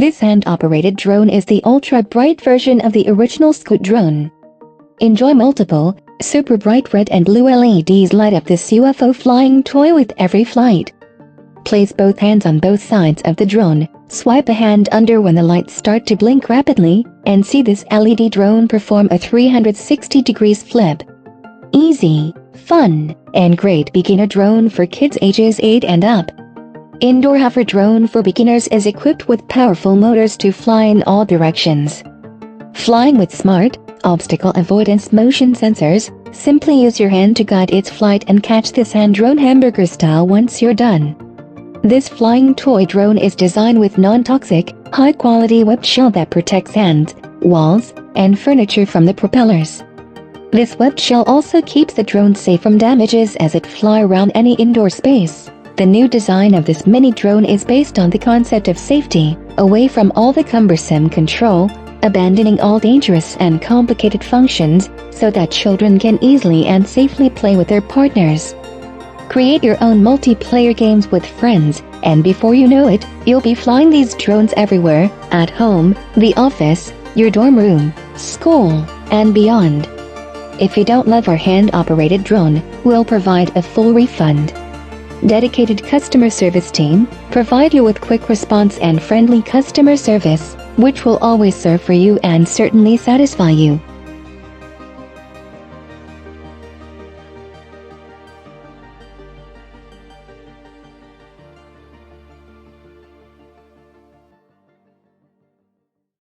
This hand-operated drone is the ultra-bright version of the original Scoot drone. Enjoy multiple, super bright red and blue LEDs light up this UFO flying toy with every flight. Place both hands on both sides of the drone, swipe a hand under when the lights start to blink rapidly, and see this LED drone perform a 360 degrees flip. Easy, fun, and great beginner drone for kids ages 8 and up. Indoor hover drone for beginners is equipped with powerful motors to fly in all directions. Flying with smart, obstacle avoidance motion sensors, simply use your hand to guide its flight and catch this hand drone hamburger style once you're done. This flying toy drone is designed with non-toxic, high-quality webbed shell that protects hands, walls, and furniture from the propellers. This webbed shell also keeps the drone safe from damages as it flies around any indoor space. The new design of this mini drone is based on the concept of safety, away from all the cumbersome control, abandoning all dangerous and complicated functions, so that children can easily and safely play with their partners. Create your own multiplayer games with friends, and before you know it, you'll be flying these drones everywhere, at home, the office, your dorm room, school, and beyond. If you don't love our hand-operated drone, we'll provide a full refund. Dedicated customer service team provide you with quick response and friendly customer service, which will always serve for you and certainly satisfy you.